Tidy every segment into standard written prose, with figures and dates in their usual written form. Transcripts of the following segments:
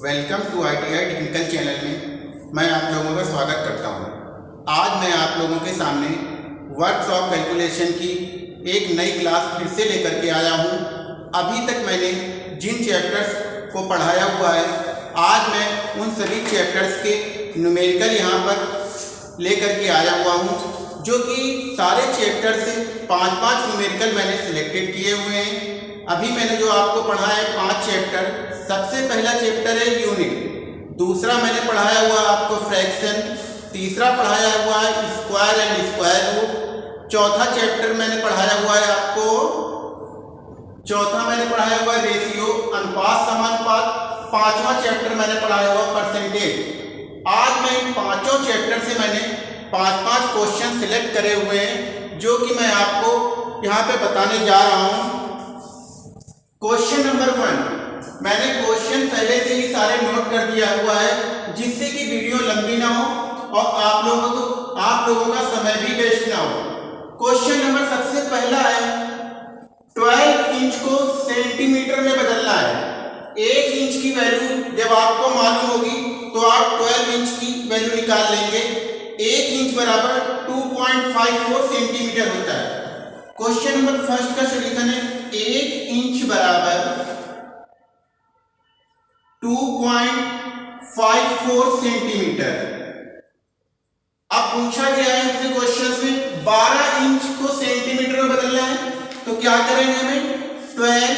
Welcome to ITI technical channel में मैं आप लोगों का स्वागत करता हूं। आज मैं आप लोगों के सामने वर्क्स ऑफ कैलकुलेशन की एक नई क्लास फिर से लेकर के आया हूं। अभी तक मैंने जिन चैप्टर्स को पढ़ाया हुआ है, आज मैं उन सभी चैप्टर्स के न्यूमेरिकल यहाँ पर लेकर के आया हुआ हूँ, जो कि सारे चैप्टर से 5-5 न्यूमेरिकल मैंने सिलेक्टेड किए हुए हैं। अभी मैंने जो आपको पढ़ाया है 5 चैप्टर। सबसे पहला चैप्टर है यूनिट, दूसरा मैंने पढ़ाया हुआ आपको फ्रैक्शन, तीसरा पढ़ाया हुआ है स्क्वायर एंड स्क्वायर रूट, चौथा चैप्टर मैंने पढ़ाया हुआ है रेशियो अनुपात समानुपात, पांचवा चैप्टर मैंने पढ़ाया हुआ परसेंटेज। आज मैं इन पांचों चैप्टर से मैंने 5-5 क्वेश्चन सिलेक्ट करे हुए हैं, जो कि मैं आपको यहाँ पे बताने जा रहा हूँ। क्वेश्चन नंबर 1, मैंने क्वेश्चन पहले से ही सारे नोट कर दिया हुआ है, जिससे कि वीडियो लंबी ना हो और आप लोगों का समय भी वेस्ट ना हो। क्वेश्चन नंबर सबसे पहला है, 12 इंच को सेंटीमीटर में बदलना है। 1 इंच की वैल्यू जब आपको मालूम होगी तो आप 12 इंच की वैल्यू निकाल लेंगे। 1 इंच बराबर 2.54 सेंटीमीटर होता है। क्वेश्चन नंबर फर्स्ट का सॉल्यूशन है, 1 इंच बराबर 2.54 सेंटीमीटर। अब पूछा गया है हमसे क्वेश्चन में 12 इंच को सेंटीमीटर में बदलना है, तो क्या करेंगे हमें 12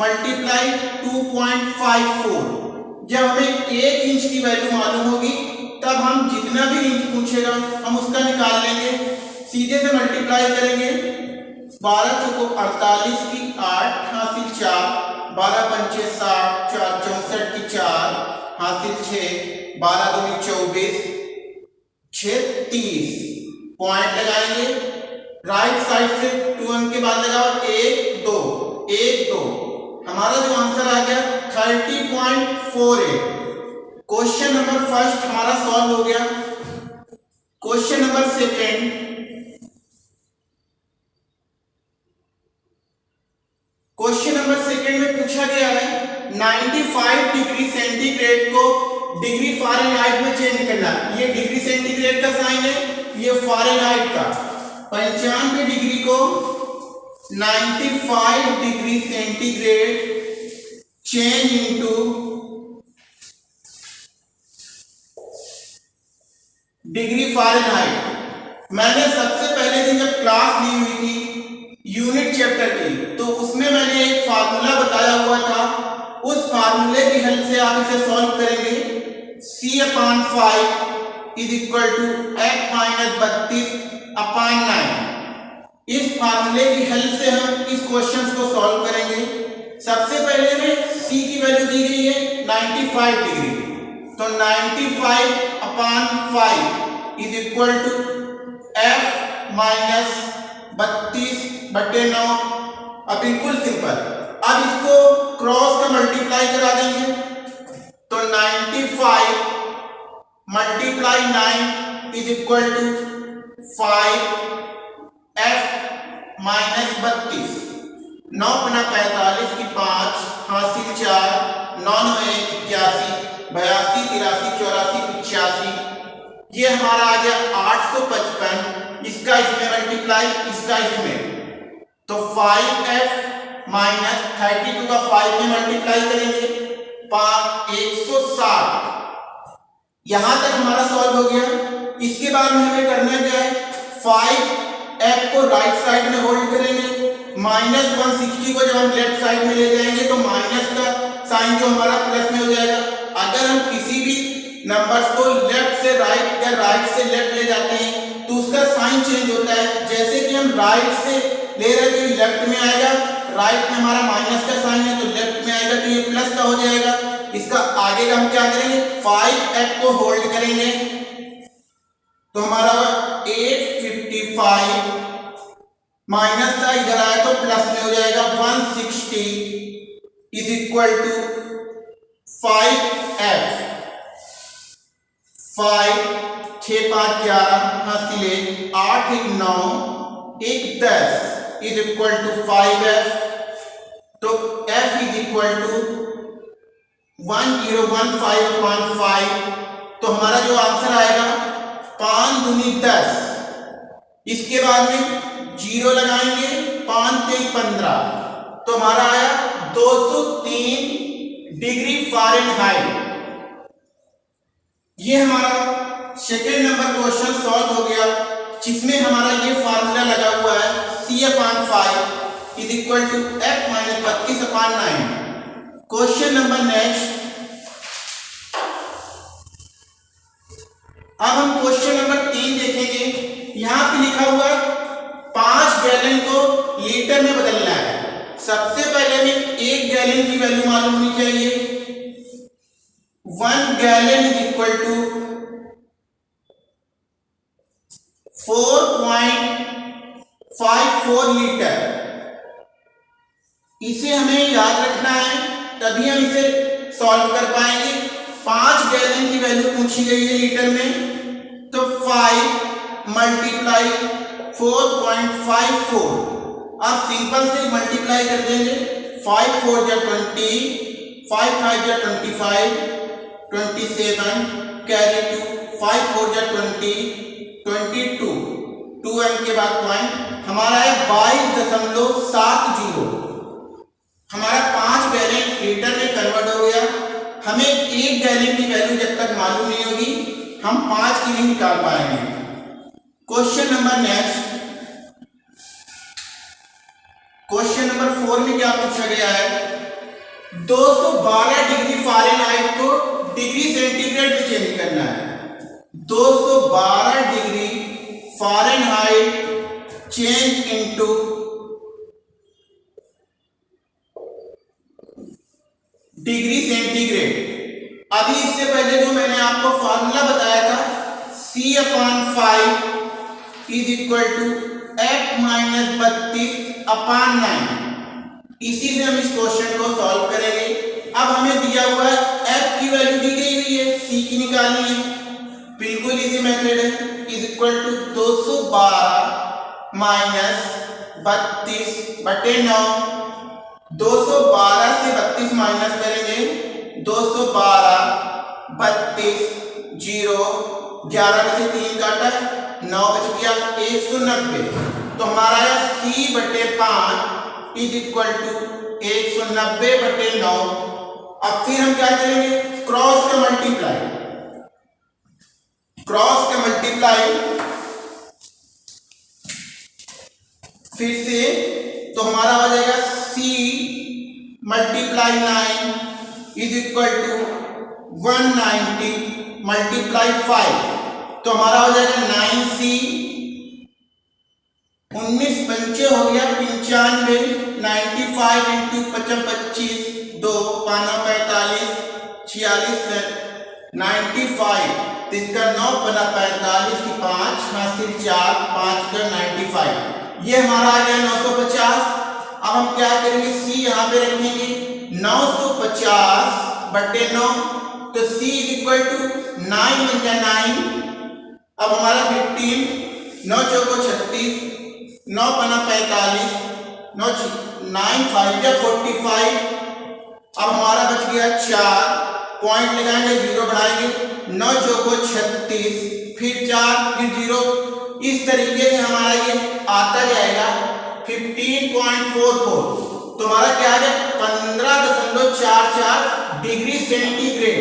मल्टीप्लाई 2.54। जब हमें 1 इंच की वैल्यू मालूम होगी तब हम जितना भी इंच पूछेगा हम उसका निकाल लेंगे, सीधे से मल्टीप्लाई करेंगे। 12 चौको 48 की 8 हासिल 4, 12 पंचे 60, 4 64 की 4 हासिल 6, 12 दूनी 24, 6 30। पॉइंट लगाएंगे, राइट साइड से 2 अंक के बाद लगाओ 1 2 1 2। हमारा जो आंसर आ गया 30.48। क्वेश्चन नंबर फर्स्ट हमारा सॉल्व हो गया। Question number second, question number second में पूछा गया है 95 डिग्री सेंटीग्रेड को डिग्री फ़ारेनहाइट में चेंज करना। ये डिग्री सेंटीग्रेड का साइन है, ये फ़ारेनहाइट का। 95 डिग्री को 95 degree centigrade change into degree Fahrenheit. मैंने सबसे पहले दिन जब क्लास ली हुई थी यूनिट चैप्टर की, तो उसमें मैंने एक फार्मूला बताया हुआ था। उस फार्मूले की हेल्प से आप इसे सॉल्व करेंगे। C/5 is equal to f minus 32/9। इस फार्मूले की हेल्प से हम इस क्वेश्चन को सॉल्व करेंगे। सबसे पहले में C की वैल्यू दी गई है 95 डिग्री, तो 95/5 is equal to f minus 32/9। अब बिल्कुल सिंपल, अब इसको क्रॉस का मल्टीप्लाई करा देंगे, तो 95 multiply 9 is equal to 5f minus 32। 9 गुना 45 की 5 हासिल 4, 9 9 81, 82 83 84 85। ये हमारा आ गया 855। इसका इसमें मल्टीप्लाई, इसका इसमें, तो 5f माइनस 32 का 5 में मल्टीप्लाई करेंगे 160। यहां तक हमारा सॉल्व हो गया। इसके बाद में हमें करना क्या है, 5f को राइट साइड में होल्ड करेंगे, माइनस 160 को जब हम लेफ्ट साइड में ले जाएंगे तो माइनस का साइन जो हमारा प्लस में हो जाएगा। अगर हम किसी भी नंबर्स को लेफ्ट से राइट या राइट से लेफ्ट ले जाते हैं तो उसका साइन चेंज होता है। जैसे कि हम राइट से ले रहे हैं तो लेफ्ट में आएगा, राइट में हमारा माइनस का साइन है तो लेफ्ट में आएगा, तो ये प्लस का हो जाएगा। इसका आगे का हम क्या करेंगे, 5f को होल्ड करेंगे, तो हमारा 855 माइनस का इधर आया तो प्लस में हो जाएगा। 160 इज इक्वल टू 5f। 5 6 5 11 हासिल 8 1 9 1 10 इज इक्वल टू 5f। तो f इज इक्वल टू 1015/5, तो हमारा जो आंसर आएगा 5 दूनी 10। इसके बाद में 0 लगाएंगे, 5 3 15, तो हमारा आया 203 डिग्री फ़ारेनहाइट। ये हमारा सेकेंड नंबर क्वेश्चन सॉल्व हो गया, जिसमें हमारा ये फार्मूला लगा हुआ है C/5 = F - 32/9। Question number next. अब हम क्वेश्चन नंबर 3 देखेंगे। यहां पे लिखा हुआ है 5 गैलन को लीटर में बदलना है। सबसे पहले में 1 गैलन की वैल्यू मालूम होनी चाहिए। 1 गैलन = 4.54 लीटर। इसे हमें याद रखना है, तभी हम इसे सॉल्व कर पाएंगे। 5 गैलन की वैल्यू पूछी गई है लीटर में, तो 5 × 4.54। आप सिंपल से मल्टीप्लाई कर देंगे। 5 4 = 20, 5 5 = 25, 27 कैरी 2, 5 4 = 20, 22, 2m के बाद पॉइंट, हमारा है 22.70। हमारा 5 गैलन लीटर में कन्वर्ट हो गया। हमें 1 गैलन की वैल्यू जब तक मालूम नहीं होगी, हम 5 की नहीं निकाल पाएंगे। Question number next. Question number 4 में क्या पूछा गया है? 212 डिग्री फ़ारेनहाइट को डिग्री सेंटीग्रेड में चेंज करना है। 212 degree Fahrenheit change into degree centigrade. अभी इससे पहले जो मैंने आपको फार्मूला बताया था C/5 = F - 32/9, इसी से हम इस क्वेश्चन को सॉल्व करेंगे। अब हमें दिया हुआ है F की वैल्यू दी गई हुई है, C की निकालनी है। बिल्कुल इजी मेथड है। = 212 - 32/9। 212 से 32 माइनस करेंगे, 212 32 0, 11 में से 3 काटा, 9 बच गया, 190। तो हमारा है C/5 = 190/9। अब फिर हम क्या करेंगे? क्रॉस का मल्टीप्लाई। फिर से तो हमारा हो जाएगा C × 9 = 190 × 5, तो हमारा हो जाएगा 9C। 19 पंचे हो गया 95, 95 × 25 2 5 45, 46 95, तो इसका 9 बना 45 की 5 हासिल 4, 5 का 95, ये हमारा आ गया 950। अब हम क्या करेंगे? C यहाँ पे रखेंगे 950/9, तो C = 9 × 9। अब हमारा 15, 9 चौको 36, 9 पना 45, 9 5 × 45। अब हमारा बच गया 4, पॉइंट लगाएंगे, 0 बढ़ाएंगे, 9 चौको 36, फिर 4, फिर 0। इस तरीके से हमारा ये आता जाएगा 15.44। तो हमारा क्या है? 15.44 डिग्री सेंटीग्रेड।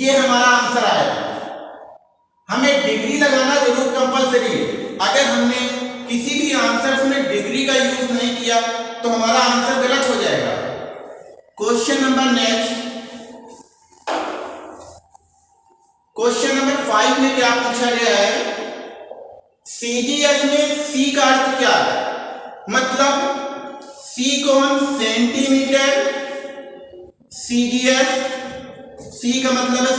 ये हमारा आंसर आएगा। हमें डिग्री लगाना जरूर कंपलसरी है। अगर हमने किसी भी आंसर में डिग्री का यूज नहीं किया तो हमारा आंसर गलत हो जाएगा। Question number next. Question number 5 में क्या पूछा गया है? CGS में C का अर्थ क्या है? मतलब C को हम सेंटीमीटर, CGS C का मतलब है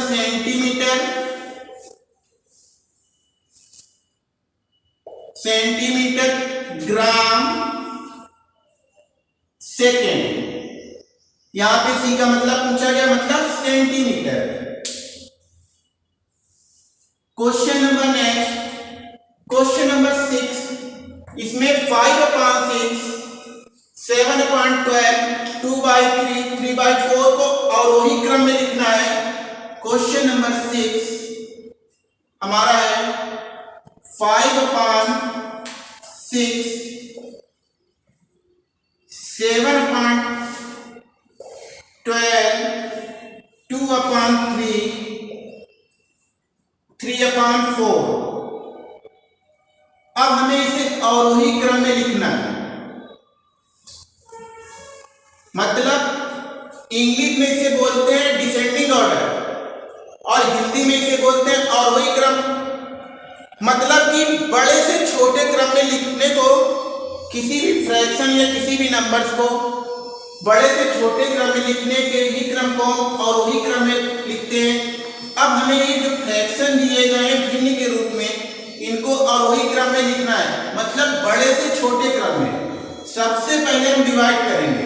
सेंटीमीटर, ग्राम, सेकेंड। यहां पे C का मतलब पूछा गया, मतलब centimetre. Question number next. Question number 6, इसमें 5/6, 7/12, 2/3, 3/4 को अवरोही क्रम में क्वेश्चन नंबर 6 हमारा है 5/6, 7/12, 2/3, 3/4। अब हमें इसे अवरोही क्रम में लिखना है, मतलब इंग्लिश में इसे बोलते हैं डिसेंडिंग ऑर्डर और हिंदी में इसे बोलते हैं अवरोही क्रम। मतलब कि बड़े से छोटे क्रम में लिखने को, किसी भी फ्रैक्शन या किसी भी नंबर्स को बड़े से छोटे क्रम में लिखने के ही क्रम को अवरोही क्रम में लिखते हैं। अब हमें ये जो फ्रैक्शन दिए गए हैं भिन्न के रूप में, इनको अवरोही क्रम में लिखना है, मतलब बड़े से छोटे क्रम में। सबसे पहले हम डिवाइड करेंगे,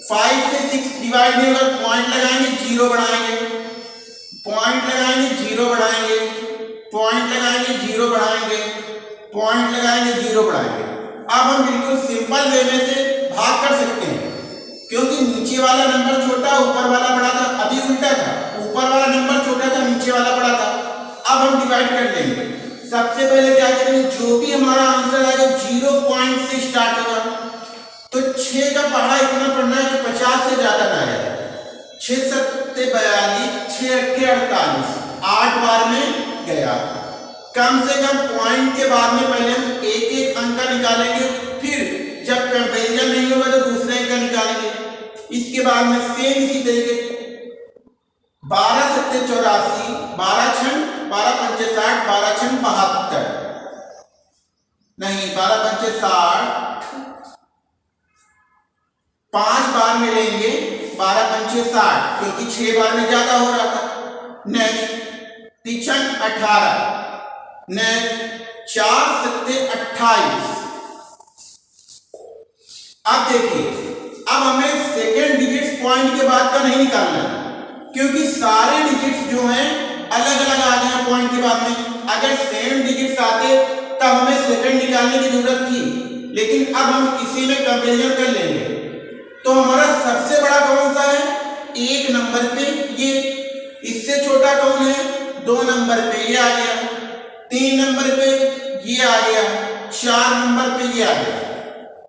5 से 6 डिवाइड नहीं होगा, पॉइंट लगाएंगे, जीरो बढ़ाएंगे, पॉइंट लगाएंगे, जीरो बढ़ाएंगे, पॉइंट लगाएंगे, जीरो बढ़ाएंगे, पॉइंट लगाएंगे, जीरो बढ़ाएंगे। अब हम बिल्कुल सिंपल वे में से भाग कर सकते हैं, क्योंकि नीचे वाला नंबर छोटा, ऊपर वाला बड़ा था। अभी उल्टा था, ऊपर वाला नंबर छोटा था, नीचे वाला बड़ा था। अब हम डिवाइड कर लेंगे। सबसे पहले क्या करेंगे, जो भी हमारा आंसर आएगा 0 पॉइंट से स्टार्ट होगा, तो 6 का पहाड़ा इतना पढ़ना है कि 50 से ज्यादा ना आए। 6 7 42, 6 8 48, 8 बार में गया। कम से कम पॉइंट के बाद में पहले हम एक एक अंक का निकालेंगे, फिर जब कंपैरिजन नहीं होगा तो दूसरे अंक का निकालेंगे। इसके बाद में सेम इसी तरीके 12 7 84, 12 6 12 5 60, 12 6 72, नहीं 12 5 60, 5 बार में लेंगे, 12 5 60, क्योंकि 6 बार में ज्यादा हो रहा था। Next 3 18, next 4 7 28। अब देखिए, अब हमें सेकेंड डिजिट्स पॉइंट के बाद का नहीं निकालना है, क्योंकि सारे डिजिट्स जो हैं अलग अलग आ गए हैं पॉइंट के बाद में। अगर सेम डिजिट्स आते तब हमें सेकंड निकालने की जरूरत थी, लेकिन अब हम इसी में कंपैरिजन कर लेंगे। तो हमारा सबसे बड़ा कौन सा है, 1 नंबर पे ये, इससे छोटा कौन है, 2 नंबर पे ये आ गया, 3 नंबर पे ये आ गया, 4 नंबर पे ये आ गया।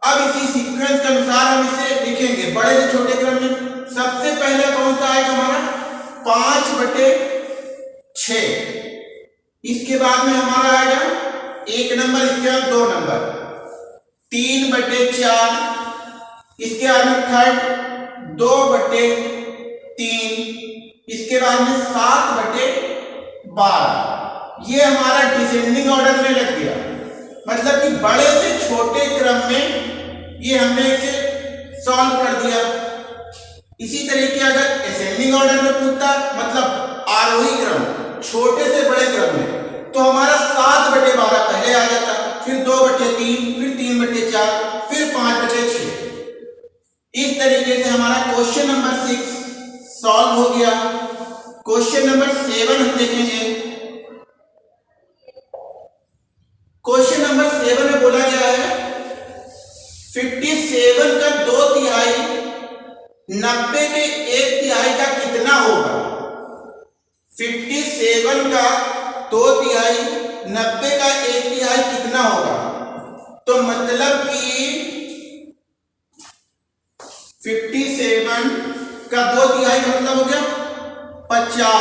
अब इसी सीक्वेंस के अनुसार हम इसे लिखेंगे बड़े से छोटे क्रम में। सबसे पहले कौन सा आएगा हमारा, 5/6। इसके बाद में हमारा आएगा 1 नंबर, इसके बाद 2 नंबर, 3/4। इसके बाद में थर्ड 2/3, इसके बाद में 7/12। ये हमारा डिसेंडिंग ऑर्डर में लग गया, मतलब कि बड़े से छोटे क्रम में ये हमने इसे सॉल्व कर दिया। इसी तरीके अगर असेंडिंग ऑर्डर में पूछता, मतलब आरोही क्रम, छोटे से बड़े क्रम में, तो हमारा 7/12 पहले आ जाता, फिर 2/3, फिर 3/4, फिर 5/6। इस तरीके से हमारा क्वेश्चन नंबर 6 सॉल्व हो गया। क्वेश्चन नंबर 7 हम देखेंगे। क्वेश्चन नंबर 7 में बोला गया है 57 का 2/3 90 के 1/3 का कितना होगा। 57 का 2/3 90 का 1/3 कितना होगा। तो मतलब कि 57 का 2/3 का मतलब हो गया 50,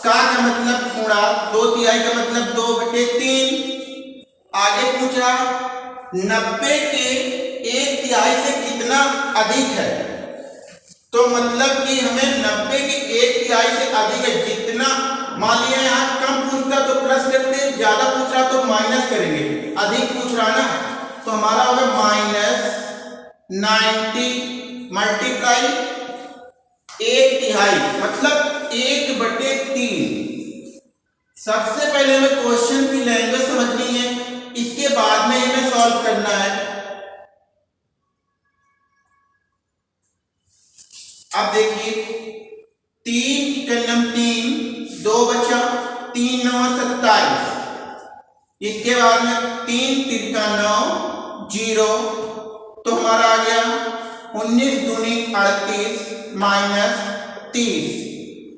का मतलब गुणा 2/3 का मतलब 2/3। आगे पूछा 90 के 1/3 से कितना अधिक है, तो मतलब कि हमें 90 के 1/3 से अधिक है। जितना मान लिया यहाँ कम पूछ रहा तो प्लस करते, ज्यादा पूछ रहा तो माइनस करेंगे। अधिक पूछ रहा ना, तो हमारा होगा -90 मल्टीप्लाई 1/3, मतलब 1/3। सबसे पहले हमें क्वेश्चन की लैंग्वेज समझनी है, इसके बाद में हमें सॉल्व करना है। अब देखिए 3 × 3 2 बचा, 3 9 27। इसके बाद में 3 3 9 0, तो हमारा आ गया 19 दूनी 38 -30।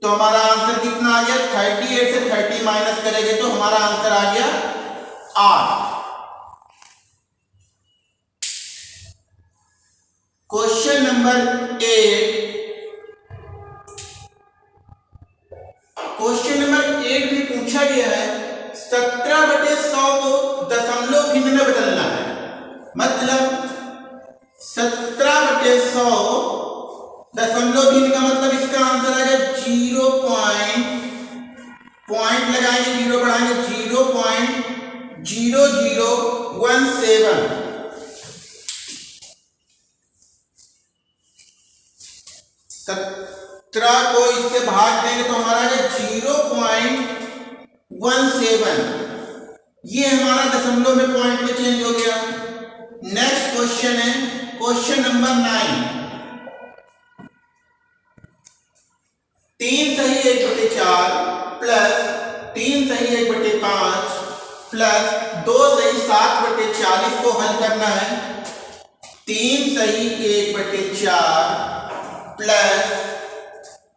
तो हमारा आंसर कितना आ गया 38 से 30 माइनस करेंगे तो हमारा आंसर आ गया 8। क्वेश्चन नंबर 8, क्वेश्चन नंबर 8 में पूछा गया है 17/100 को दशमलव भिन्न में बदलना है। मतलब 17/100 दशमलव भिन्न का मतलब इसका आंसर आ गया 0 पॉइंट लगाएंगे, 0 बढ़ाएंगे 0.0017। 17 को इससे भाग देंगे तो हमारा 0.17। ये हमारा दशमलव में पॉइंट में चेंज हो गया। नेक्स्ट क्वेश्चन है क्वेश्चन नंबर 9, 3 सही 1/4 प्लस 3 सही 1/5 प्लस 2 सही 7/40 को हल करना है। 3 सही 1/4 प्लस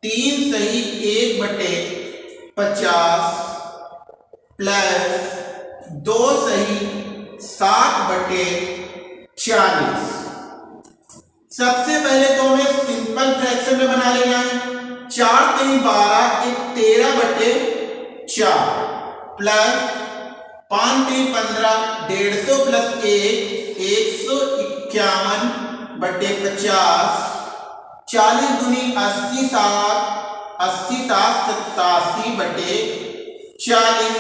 3 सही 1/50 प्लस 2 सही 7/40। सबसे पहले तो हमें सिंपल फ्रैक्शन में बना लेना है। 4 3 12 13/4 प्लस 5 3 15 150 प्लस 1 151/50। 40 दूनी 80 7 80 7 87/40।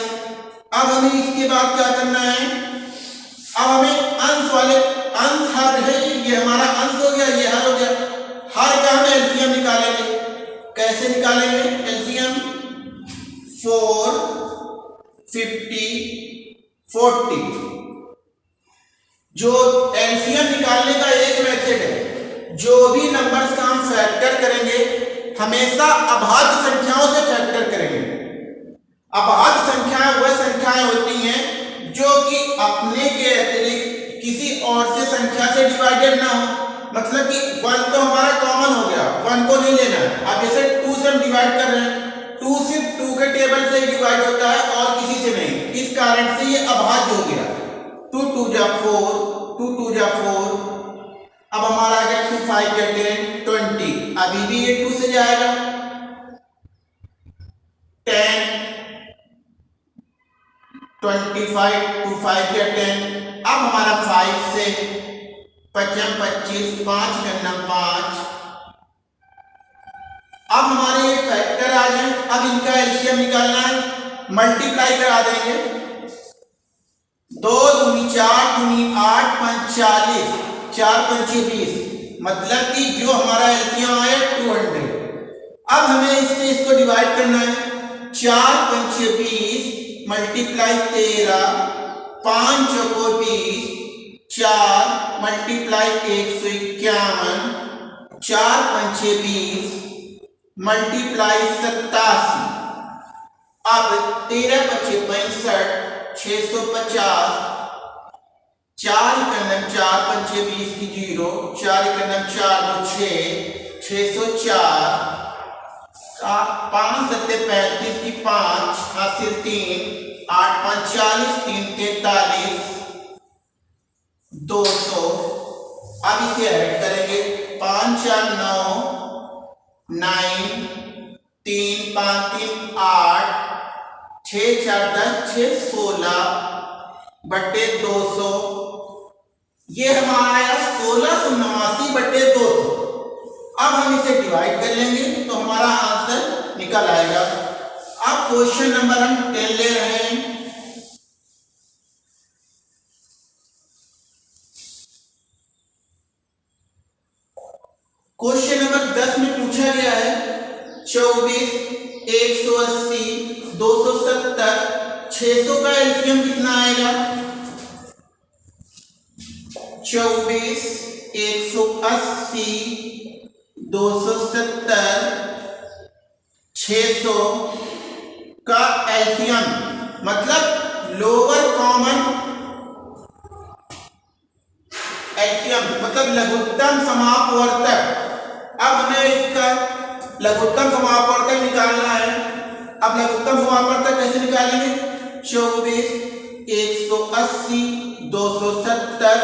अब हमें इसके बाद क्या करना है, अब हमें अंश वाले अंश हर है, ये हमारा अंश हो गया, ये हर हो गया। हर का हम एलसीएम निकालेंगे। कैसे निकालेंगे एलसीएम? 4 50 40। जो एलसीएम निकालने का एक मेथड है, जो भी नंबर्स का हम फैक्टर करेंगे हमेशा अभाज्य संख्याओं से फैक्टर करेंगे। अभाज्य संख्याएं वह संख्याएं होती हैं जो कि अपने के अतिरिक्त किसी और से संख्या से डिवाइडेड ना हो। मतलब कि 1 तो हमारा कॉमन हो गया, 1 को नहीं लेना है। अब जैसे 2 से हम डिवाइड कर रहे हैं, 2 सिर्फ 2 के टेबल से ही डिवाइड होता है और किसी से नहीं। इस कारण से ये अभाज्य हो गया। 2 2 जा 4, 2 2 जा 4। अब हमारा आ गया 2 5 या 10 20। अभी भी ये 2 से जाएगा 10 25 2 5 या 10। अब हमारा 5 से 55 25 5 करना 5। अब हमारे ये फैक्टर आ गए। अब इनका एलसीएम निकालना है, मल्टीप्लाई करा देंगे। 2 दूनी 4 दूनी 8 5 40 4 5 20। मतलब कि जो हमारा एलसीएम आया 200। अब हमें इससे इसको डिवाइड करना है। 4 5 20 मल्टीप्लाई 13 5 चौको 20 4 मल्टीप्लाई 151 4 5 20 मल्टीप्लाई 87। अब 13 5 65 650। 4 कन्नम 4 5 20 की 0 4 कन्नम 4 2 6 604। 5 7 35 की 5 हासिल 3 8 5 40 3 43 200। अब इसे ऐड करेंगे 5 4 9 9 3 5 3 8 6 4 10 6 16/200। ये हमारा आया 1689/200। अब हम इसे डिवाइड कर लेंगे तो हमारा आंसर निकल आएगा। अब क्वेश्चन नंबर हम 10 ले रहे हैं। क्वेश्चन नंबर 10 में पूछा गया है 24 180 270 600 का एलसीएम कितना आएगा? 24 180 270 600 का एलसीएम मतलब लोअर कॉमन एलसीएम मतलब लघुत्तम समापवर्तक। अब हमें इसका लघुत्तम समापवर्तक निकालना है। अब लघुत्तम समापवर्तक कैसे निकालेंगे? 24, 180, 270,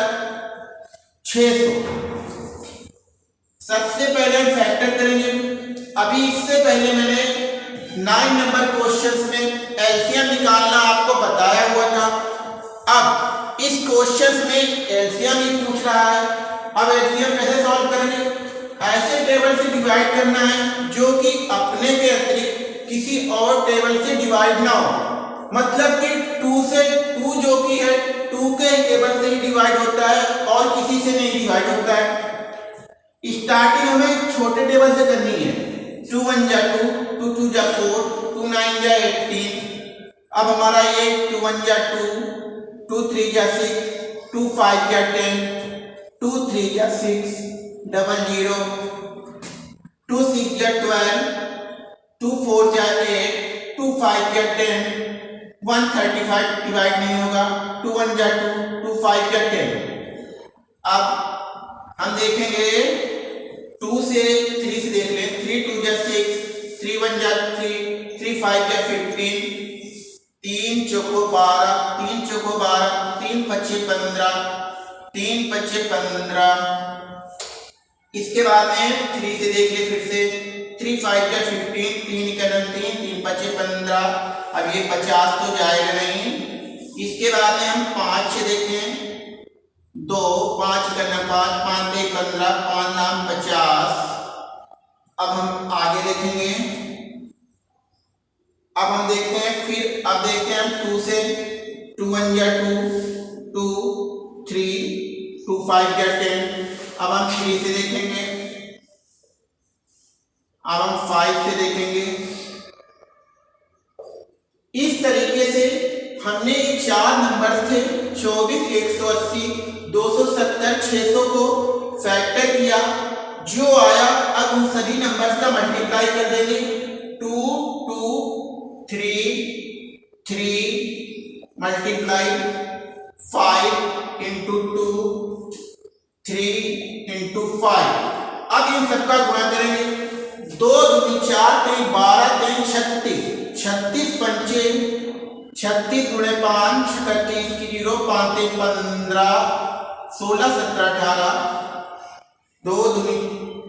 600। सबसे पहले हम फैक्टर करेंगे। अभी इससे पहले मैंने 9 नंबर क्वेश्चंस में एलसीएम निकालना आपको बताया हुआ था। अब इस क्वेश्चंस में एलसीएम ही पूछ रहा है। अब एलसीएम कैसे सॉल्व करेंगे? ऐसे टेबल से डिवाइड करना है जो कि अपने के अतिरिक्त किसी और टेबल से डिवाइड ना हो। मतलब कि 2 से 2 जो कि है 2 के टेबल से ही डिवाइड होता है और किसी से नहीं डिवाइड होता है। स्टार्टिंग हमें छोटे टेबल से करनी है। 2 1 जा 2, 2 2 जा 4, 2 9 जा 18। अब हमारा ये 2 1 जा 2, 2 3 जा 6, 2 5 जा 10, 2 3 जा 6, 0 0, 2 6 जा 12, 2 4 जा 8, 2 5 जा 10, 135 डिवाइड नहीं होगा। 2 1 जा 2, 2 5 जा 10। अब हम देखेंगे 2 से 3 से देख लें। 3 2 जा 6, 3 1 जा 3, 3 5 जा 15, 3 चौको 12, 3 चौको 12, 3 पच्चे 15, 3 पच्चे 15। इसके बाद में 3 से देख ले फिर से। 3 5 जा 15, 3 का 3, 3 पच्चे 15। अब ये 50 तो जाएगा नहीं। इसके बाद में हम 5 से देखें। 2 5 करना 5, 5 3 15, 5 नाम 50। अब हम आगे देखेंगे। अब हम देखते हैं फिर अब देखते हैं हम 2 से। 2 1 जा 2, 2 3, 2 5 जा 10। अब हम 3 से देखेंगे। अब हम 5 से देखेंगे। इस तरीके से हमने ये 4 नंबर थे 24, 180, 270, 600 को फैक्टर किया। जो आया अब उन सभी नंबर्स का मल्टीप्लाई कर देंगे। 2 2 3 3 मल्टीप्लाई 5 इंटू 2 3 इंटू 5। अब इन सबका गुणा करेंगे। 2 दूनी 4 3 12 3 36, 36 पंचे 36 गुणे 5 31 की 0, 5 3 15, 16 17 18। 2 दूनी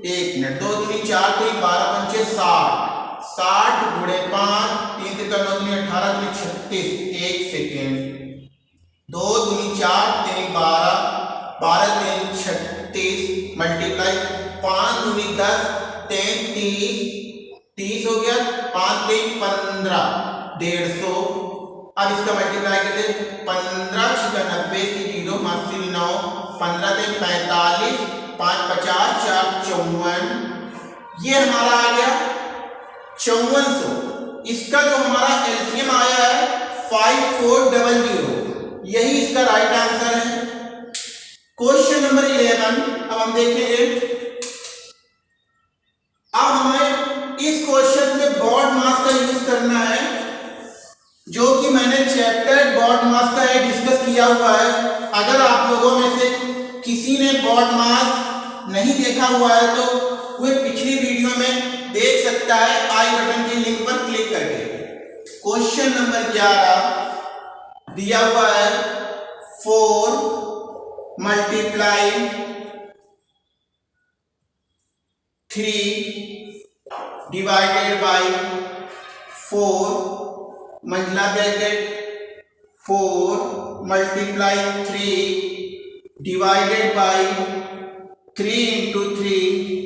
1 मिनट। 2 दूनी 4 3 12 पंचे 60, 60 गुणे 5 3 3 9 दूनी 18 दूनी 36। 1 सेकेंड। 2 दूनी 4 3 12, 12 3 36 मल्टीप्लाई 5 दूनी 10 3 30, 30 हो गया। 5 3 15, 150। अब इसका मल्टीप्लाई करते 15 6 90 की 0, 9 15 3 45, 5 50 4 54। ये हमारा आ गया 5400। इसका जो हमारा एलसीएम आया है 5400। यही इसका राइट आंसर है। क्वेश्चन नंबर 11 अब हम देखेंगे। अब हमें इस क्वेश्चन में बॉड मास का यूज करना है, जो कि मैंने चैप्टर बॉड मास का डिस्कस किया हुआ है। अगर आप लोगों में से किसी ने बॉड मास नहीं देखा हुआ है तो वह पिछली वीडियो में देख सकता है आई बटन के लिंक पर क्लिक करके। क्वेश्चन नंबर 11 दिया हुआ है 4 मल्टीप्लाई 3 डिवाइडेड बाय 4 मंझला bracket 4 multiply 3 divided by 3 into 3।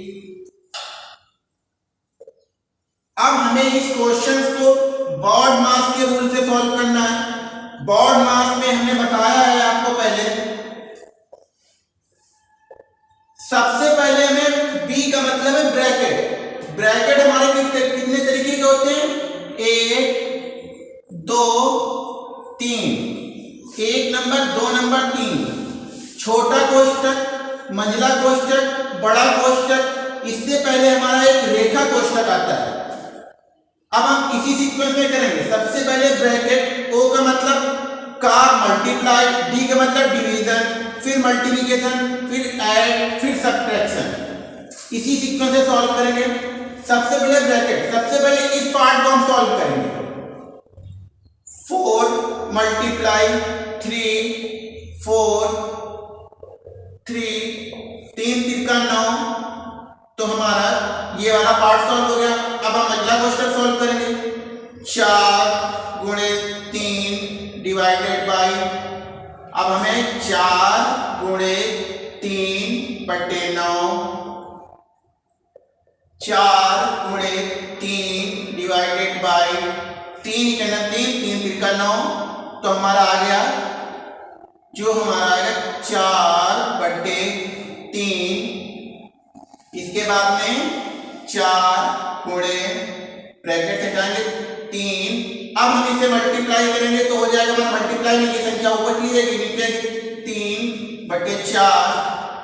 अब हमें इस क्वेश्चन को बॉड मास के रूल से सॉल्व करना है। बॉड मास में हमने बताया है आपको पहले। सबसे पहले हमें बी का मतलब है ब्रैकेट। ब्रैकेट हमारे कितने तरीके के होते हैं? 1 2 3। 1 नंबर 2 नंबर 3। छोटा कोष्टक, मंझला कोष्टक, बड़ा कोष्टक। इससे पहले हमारा एक रेखा कोष्टक आता है। अब हम इसी सीक्वेंस में करेंगे। सबसे पहले ब्रैकेट, ओ का मतलब का मल्टीप्लाई, डी का मतलब डिवीजन, फिर मल्टीप्लिकेशन, फिर ऐड, फिर सब्ट्रैक्शन। इसी सीक्वेंस से सॉल्व करेंगे। सबसे पहले ब्रैकेट, सबसे पहले इस पार्ट को हम सॉल्व करेंगे। 4 मल्टीप्लाई 3 4 3 3 3 का 9, तो हमारा ये वाला पार्ट सॉल्व हो गया। अब हम अगला क्वेश्चन सॉल्व करेंगे। 4 गुणे 3 डिवाइडेड बाई, अब हमें 4 गुणे 3 बटे 9, 4 गुणे 3 डिवाइडेड बाई 3 के 3 3 3 का 9, तो हमारा आ गया, जो हमारा आएगा 4 बटे 3। इसके बाद में 4 गुणे ब्रैकेट से हटाएंगे 3, अब हम इसे मल्टीप्लाई करेंगे तो हो जाएगा हमारा मल्टीप्लाई में की संख्या ऊपर चली जाएगी, नीचे 3 बटे 4,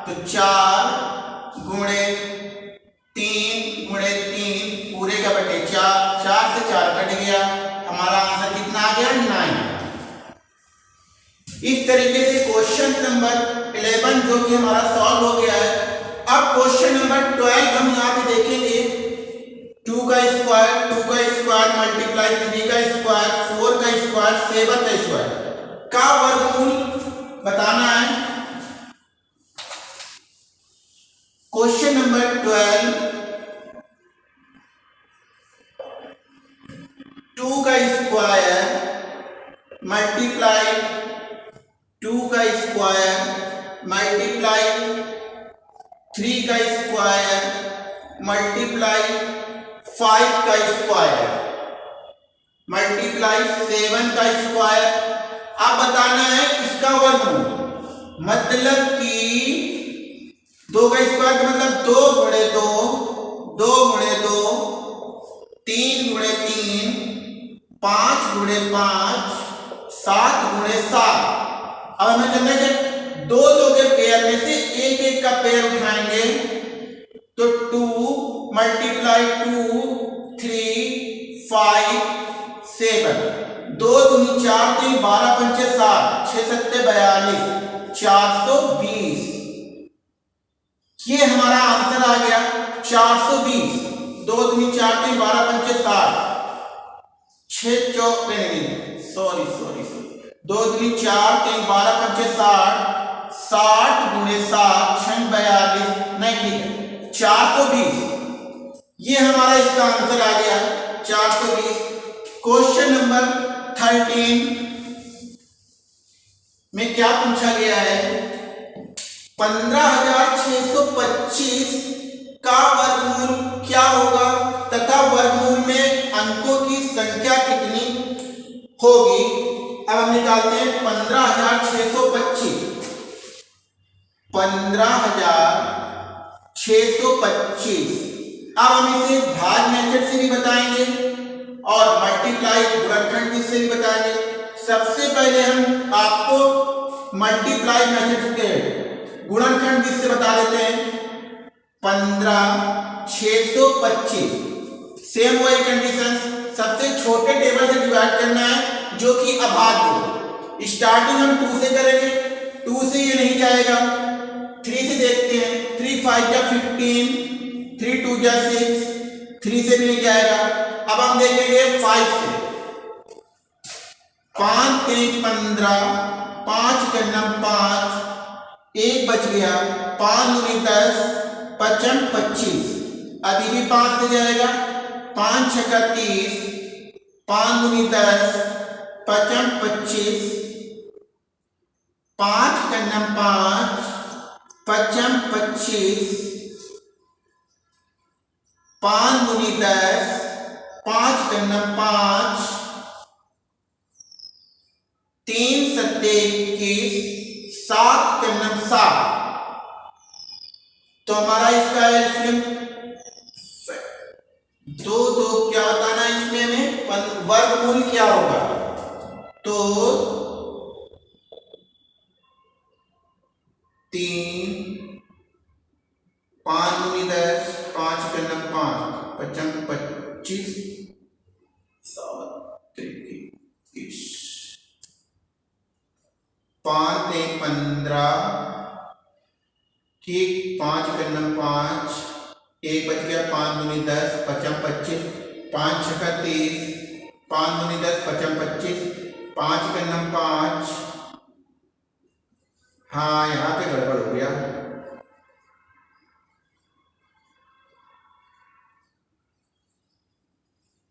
तो 4 गुणे 3 गुणे 3 पूरे का बटे 4, 4 से 4 कट गया, हमारा आंसर कितना आ गया 9। इस तरीके से क्वेश्चन नंबर 11 जो कि हमारा सॉल्व हो गया है। अब क्वेश्चन नंबर 12 हम यहाँ पे देखेंगे। 2 का स्क्वायर मल्टीप्लाई 3 का स्क्वायर 4 का स्क्वायर 7 का स्क्वायर का वर्गमूल बताना है। क्वेश्चन नंबर 12, 2 का स्क्वायर मल्टीप्लाई 2 का स्क्वायर मल्टीप्लाई 3 का स्क्वायर मल्टीप्लाई 5 का स्क्वायर मल्टीप्लाई 7 का स्क्वायर। अब बताना है इसका वर्गमूल, मतलब कि 2 का स्क्वायर का मतलब 2 गुणे 2, 2 गुणे 2, 3 गुणे 3, 5 गुणे 5, 7 गुणे 7। अब हमें करना है कि 2 के पेयर में से एक एक का पेयर उठाएंगे, तो 2 मल्टीप्लाई 2 3 5 7, 2 दूनी 4 3 12 पंचे 7, 6 सत्ते 42, 420। ये हमारा आंसर आ गया 420। 2 दूनी 4 3 12 पंचे 60, 6 चौक सॉरी 2 दूनी 4 3 12 पंचे 60, 60 गुणे 7 6 42, नहीं ठीक है 420। ये हमारा इसका आंसर आ गया 420। क्वेश्चन नंबर 13 में क्या पूछा गया है, 15,625 का वर्गमूल क्या होगा तथा वर्गमूल में अंकों की संख्या कितनी होगी। अब हम निकालते हैं 15,625, 15,625। अब हम इसे भाग मेथड से भी बताएंगे और मल्टीप्लाई गुणनखंड से भी बताएंगे। सबसे पहले हम आपको मल्टीप्लाई मेथड के गुणनखंड से बता देते हैं। 15,625 सेम वही कंडीशन, सबसे छोटे टेबल से डिवाइड करना है जो कि अभाज्य हो। स्टार्टिंग हम 2 से करेंगे, 2 से ये नहीं जाएगा, 3 से देखते हैं, 3 5 या 15, 3 2 या 6, 3 से भी नहीं जाएगा। अब हम देखेंगे 5 से, 5 3 15, 5 का 5, 1 बच गया, 5 दूनी 10, 55 25, अभी भी 5 से जाएगा, 5 6 का 30, 5 दूनी 10, 55 25, 5 का 5, 55 25, 5 दूनी 10, 5 का 5, 3 सत्ते 21, 7 का 7। तो हमारा इसका एलसीएम 2 2 क्या बताना है इसमें हमें, वर्गमूल क्या होगा, तो 3 5 दूनी 10, 5 का 5, 55 25, 7 21, 5 3 15, ठीक 5 का 5, एक बच गया, 5 दूनी 10, 5 25, 5 छक्का 30, 5 दूनी 10, 5 25, 5 का नम 5। हाँ यहाँ पे गड़बड़ हो गया।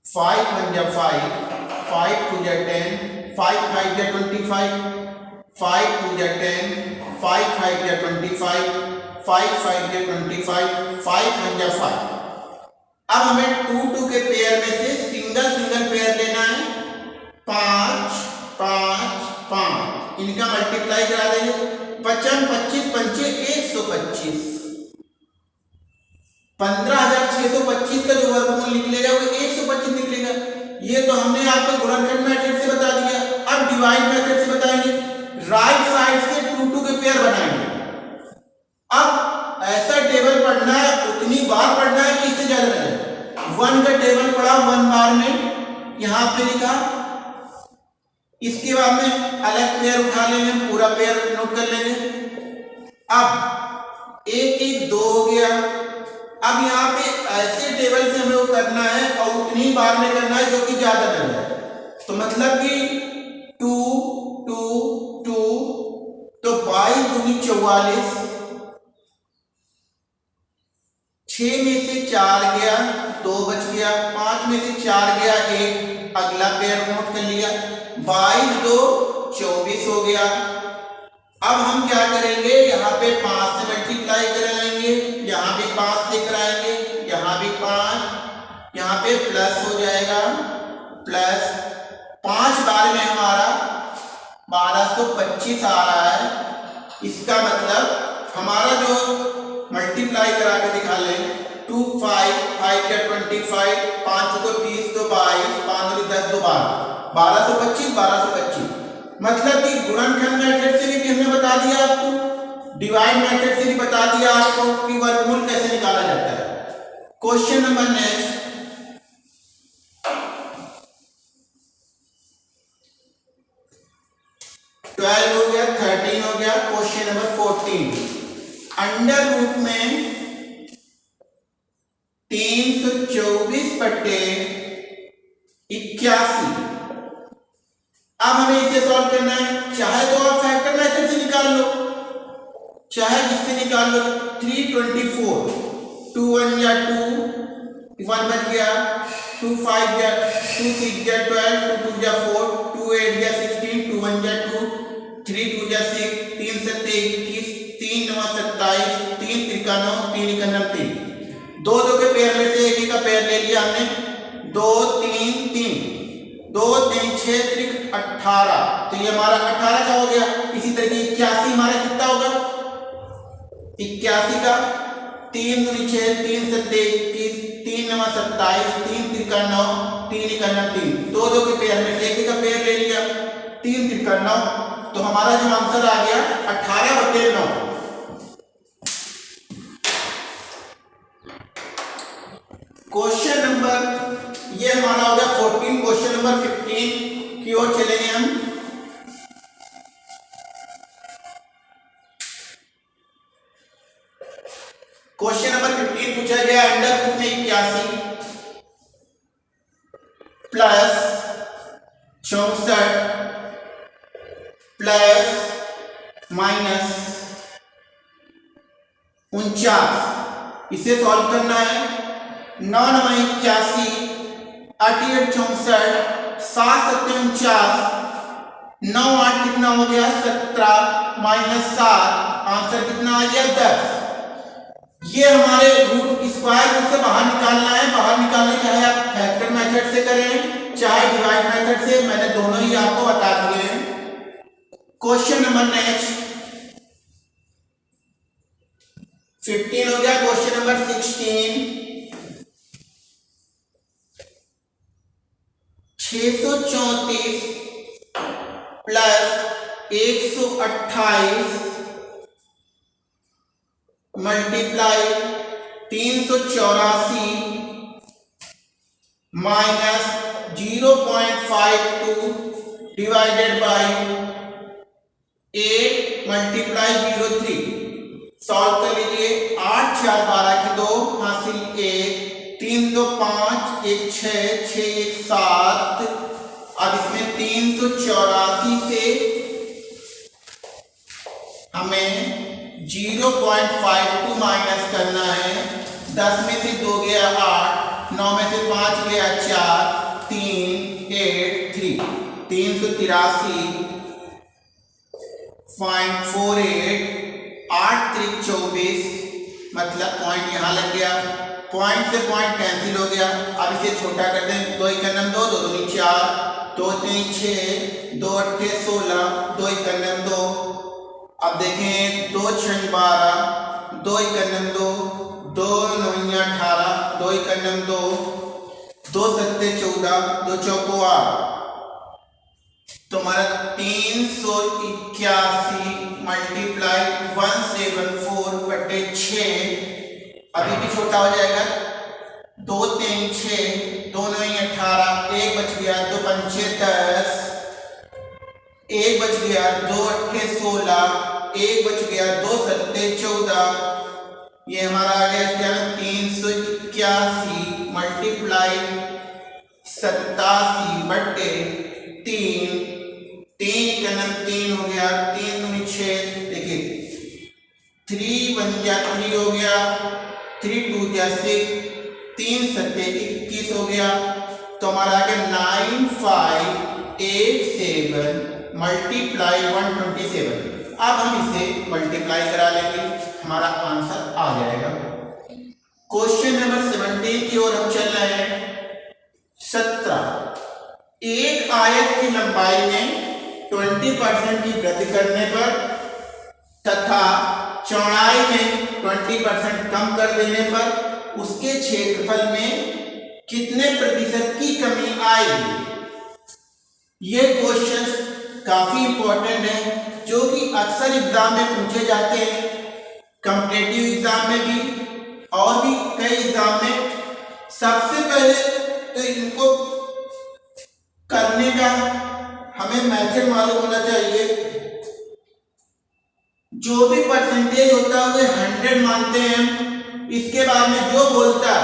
5 1 जा 5, 5 2 जा 10, 5 5 जा 25, 5 2 जा 10, 5 5 जा 25, 5 5 जा 25, 5 1 जा 5। अब हमें 2 2 के पेयर में से सिंगल सिंगल पेयर लेना है। 5 5 5 इनका मल्टीप्लाई करा देंगे। 55 25 पंचे 125, 15,625 का जो वर्गमूल निकलेगा वो 125 निकलेगा। ये तो हमने आपको गुणनखंड मेथड से बता दिया। अब डिवाइड मेथड से बताएंगे। राइट साइड से 2 2 के पेयर बनाएंगे। अब ऐसा टेबल पढ़ना है, उतनी बार पढ़ना है कि इससे ज्यादा नहीं। 1 का टेबल पढ़ा 1 बार में, यहां पे लिखा। इसके बाद में अलग पेयर उठा लेंगे, पूरा पेयर नोट कर लेंगे। अब 1 1 2 हो गया। अब यहाँ पे ऐसे टेबल से हमें वो करना है और उतनी बार में करना है जो कि ज्यादा करना है। तो मतलब कि 2 2 2 तो 22 दूनी 44, 6 में से 4 गया, 2 बच गया, 5 में से 4 गया, 1 अगला पेयर नोट कर लिया। 22 2 24 हो गया। अब हम क्या करेंगे, यहाँ पे 5 से मल्टीप्लाई कराएंगे, यहाँ भी 5 से कराएंगे, यहाँ भी 5, यहाँ पे प्लस हो जाएगा, प्लस 5 बार में हमारा 1225 आ रहा है। इसका मतलब हमारा जो मल्टीप्लाई करा के दिखा लें, 2 5 5 का 25, 5 को 30 तो 22, 5 को 10 तो 1225 1225। मतलब कि गुणनखंड मेथड से भी हमने बता दिया आपको, डिवाइड मेथड से भी बता दिया आपको कि वर्गमूल कैसे निकाला जाता है। क्वेश्चन नंबर नेक्स्ट, ट्वेल्व हो गया, 13 हो गया। क्वेश्चन नंबर 14, अंडर रूट में 324 बटे 81। अब हमें इसे सॉल्व करना है। चाहे तो आप फैक्टर मेथड से निकाल लो, चाहे जिससे निकाल लो। 324, 2 1 या 2, 1 बच गया, 2 5 या 2 6 या 12, 2 2 या 4, 2 8 या 16, 2 1 या 2, 3 2 या 6, 3 7 21, 3 9 27, 3 3 9, 3 1 3। 2 2 के पेयर में से एक ही का पेयर ले लिया हमने। 2 3 3, 2 3 6 3 18, तो ये हमारा 18 का हो गया। इसी तरह 81 हमारा कितना होगा, 81 का 3 दूनी 6, 3 7 21, 3 9 27, 3 3 9, 3 1 3। 2 2 के पेयर में से एक ही का पेयर ले लिया, 3 3 9, तो हमारा जो आंसर आ गया 18/9। क्वेश्चन नंबर ये हमारा हो गया 14। क्वेश्चन नंबर 15 की ओर चलेंगे हम। क्वेश्चन नंबर 15 पूछा गया, अंडर रूट में 81 प्लस 64 प्लस माइनस 49, इसे सॉल्व करना है। 9 9 81, 8 8 64, 7 7 49, 9 8 कितना हो गया 17 माइनस 7, आंसर कितना आ गया 10। ये हमारे रूट स्क्वायर रूट से बाहर निकालना है। बाहर निकालने चाहे आप फैक्टर मेथड से करें चाहे डिवाइड मेथड से, मैंने दोनों ही आपको बता दिए हैं। क्वेश्चन नंबर नेक्स्ट 15 हो गया। Question number 16, 634 plus 128 multiply 384 minus 0.52 divided by 8 multiply 03। Solve कर लीजिए। 8 4 12 की 2 हासिल 1, 3 2 5, 1 6, 6 1 7। अब इसमें 384 से हमें 0.52 माइनस करना है। 10 में से 2 गया 8, 9 में से 5 गया 4, 3 8 3, 383.48, 8 3 24, मतलब पॉइंट यहाँ लग गया। पॉइंट से पॉइंट कैंसिल हो गया। अब इसे छोटा कर दें। 2 1 2, 2 2 4, 2 3 6, 2 8 16, 2 1 2। अब देखें 2 6 12, 2 1 2, 2 9 18, 2 1 2, 2 7 14, 2 4 8। तो हमारा 381 मल्टीप्लाई 174 बटे 6 अभी भी छोटा हो जाएगा। 2 3 6, 2 9 18, 1 बच गया, 2 5 10, 1 बच गया, 2 8 16, 1 बच गया, 2 7 14। ये हमारा आ गया क्या? 381 मल्टीप्लाई 87 बटे 3, 3 3 हो गया, 3 दूनी 6, देखिए 3 1 3 हो गया, 3 2 6, 3 7 21 हो गया। तो हमारा आ गया 9587 मल्टीप्लाई 127। अब हम इसे मल्टीप्लाई करा लेंगे, हमारा आंसर आ जाएगा। क्वेश्चन नंबर 17 की ओर हम चल रहे हैं। 17, एक आयत की लंबाई में 20% की वृद्धि करने पर तथा चौड़ाई में 20% कम कर देने पर उसके क्षेत्रफल में कितने प्रतिशत की कमी आएगी? ये क्वेश्चन काफी इंपॉर्टेंट है, जो कि अक्सर एग्जाम में पूछे जाते हैं, कॉम्पिटिटिव एग्जाम में भी और भी कई एग्जाम में। सबसे पहले तो इनको करने का हमें मेथड मालूम होना चाहिए। जो भी परसेंटेज होता है वे 100 मानते हैं। इसके बाद में जो बोलता है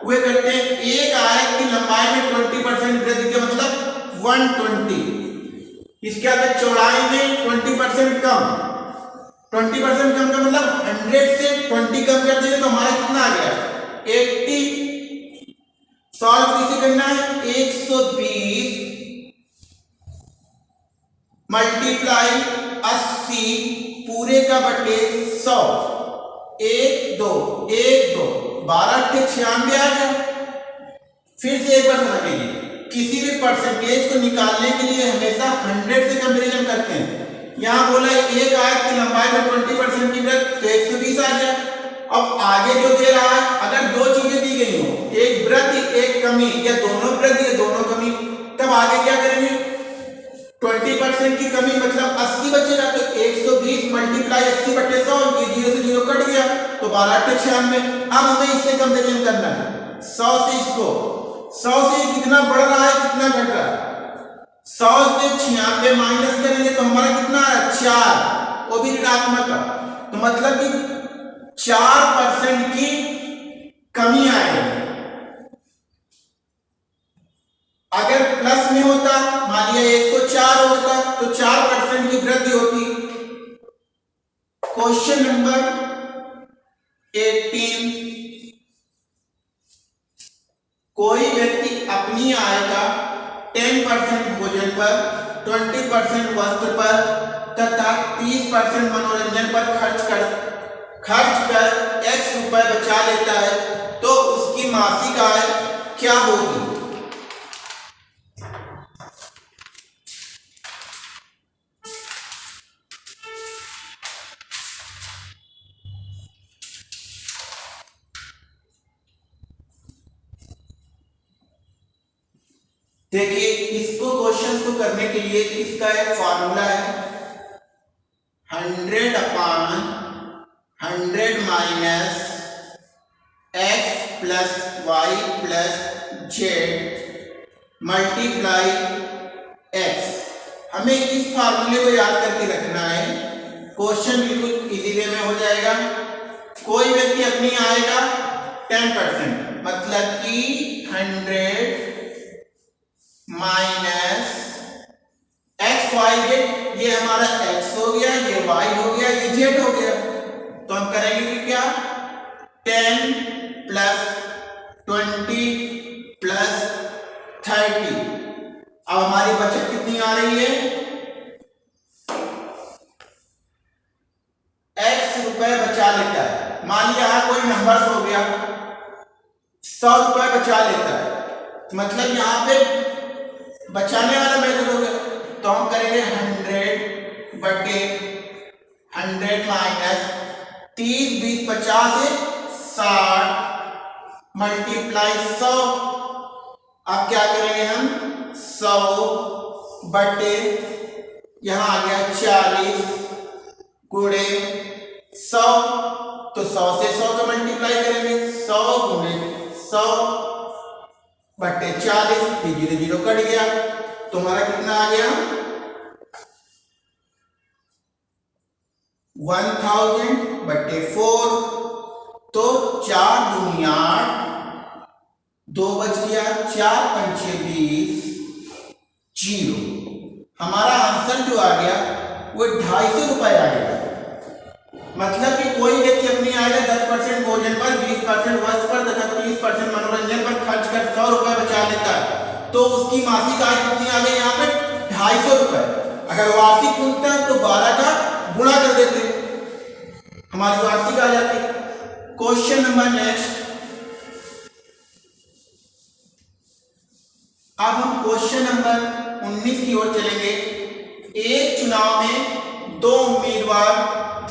वे करते हैं एक आयत की लंबाई में 20% वृद्धि का मतलब 120। इसके बाद चौड़ाई में 20% कम। 20% कम का मतलब 100 से 20 कम कर देंगे तो हमारा कितना आ गया? 80। सॉल्व किसे करना है? 120 मल्टीप्लाई 80 पूरे का बटे 100। 1 2 1 2, 12 के 96 आ गया। फिर से एक बार समझिए, किसी भी परसेंटेज को निकालने के लिए हमेशा 100 से कंपैरिजन करते हैं। यहाँ बोला एक आयत की लंबाई में 20% की वृद्धि, तो 120 आ गया। अब आगे जो दे रहा है, अगर दो चीजें दी गई हो, एक वृद्धि एक कमी, या दोनों वृद्धि या दोनों कमी, तब आगे क्या करेंगे? 20% की कमी मतलब 80 बचेगा, तो 120 मल्टीप्लाई 80 बटे 100, ये 0 से 0 कट गया, तो 12 के 96। अब हमें इससे कंपैरिजन करना है 100 से इसको। 100 से कितना बढ़ रहा है कितना घट रहा है? 100 से 96 माइनस करेंगे तो हमारा कितना है? 4, वो भी ऋणात्मक है। तो मतलब कि 4% की कमी आएगी। अगर प्लस में होता, मान लिया 104 होता, तो 4% की वृद्धि होती। क्वेश्चन नंबर 18, कोई व्यक्ति अपनी आय का 10% भोजन पर, 20% वस्त्र पर तथा 30% मनोरंजन पर खर्च कर x रुपए बचा लेता है, तो उसकी मासिक आय क्या होगी? देखिए, इसको क्वेश्चन को करने के लिए इसका एक फॉर्मूला है 100/100 minus x plus Y plus Z multiply x। हमें इस फार्मूले को याद करके रखना है। क्वेश्चन बिल्कुल इजी वे में हो जाएगा। कोई व्यक्ति अपनी आय का 10% मतलब कि 100 माइनस एक्स वाई जेड, ये हमारा x हो गया, ये y हो गया, ये z हो गया। तो हम करेंगे कि क्या 10 प्लस 20 प्लस 30। अब हमारी बचत कितनी आ रही है, x रुपए बचा लेता है। मान लिया कोई नंबर हो गया 100 रुपए बचा लेता है, मतलब यहां पे बचाने वाला मेथड हो गया। तो हम करेंगे 100 बटे 100 माइनस 30 20 50 से 60 मल्टीप्लाई 100। अब क्या करेंगे हम 100 बटे यहां आ गया 40 गुणे 100, तो 100 से 100 का मल्टीप्लाई करेंगे, 100 गुणे 100 बटे 40, 0 0 कट गया, तो हमारा कितना आ गया 1000 बटे 4। तो 4 दूनी 8, 2 बच गया, 4 पंचे 20, 0। हमारा आंसर जो आ गया वो 250 रुपए आ गया। मतलब कि कोई व्यक्ति अपनी आय का 10% भोजन पर, 20% वस्त्र पर तथा 30% मनोरंजन पर खर्च कर 100 रुपए बचा लेता है, तो उसकी मासिक आय कितनी आ गई यहाँ पे 250 रुपए। अगर वार्षिक पूछता है तो 12 का गुणा कर देते, हमारी वार्षिक आ जाती। Question number next. अब हम क्वेश्चन नंबर 19 की ओर चलेंगे। एक चुनाव में 2 उम्मीदवार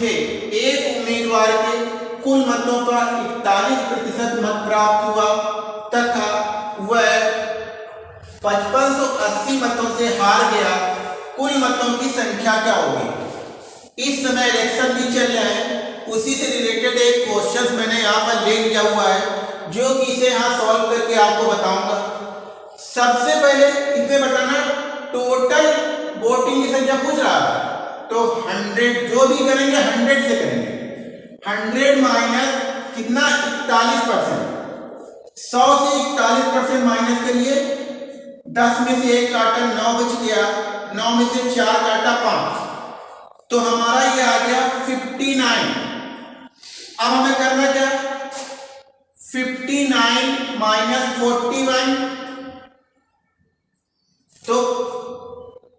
थे। एक उम्मीदवार के कुल मतों का 41% मत प्राप्त हुआ तथा वह 5580 मतों से हार गया। कुल मतों की संख्या क्या होगी। इस समय इलेक्शन भी चल रहा है, उसी से रिलेटेड एक क्वेश्चन मैंने यहाँ पर ले लिया हुआ है, जो कि इसे यहाँ सॉल्व करके आपको बताऊंगा। सबसे पहले इसे बताना टोटल वोटिंग की संख्या पूछ रहा है, तो 100 जो भी करेंगे 100 से करेंगे। 100 माइनस कितना 41%, 100 से 41% माइनस करिए, 10 में से 1 काटा 9 बच गया, 9 में से 4 काटा 5, तो हमारा ये आ गया 59। अब हमें करना क्या 59 माइनस 41, तो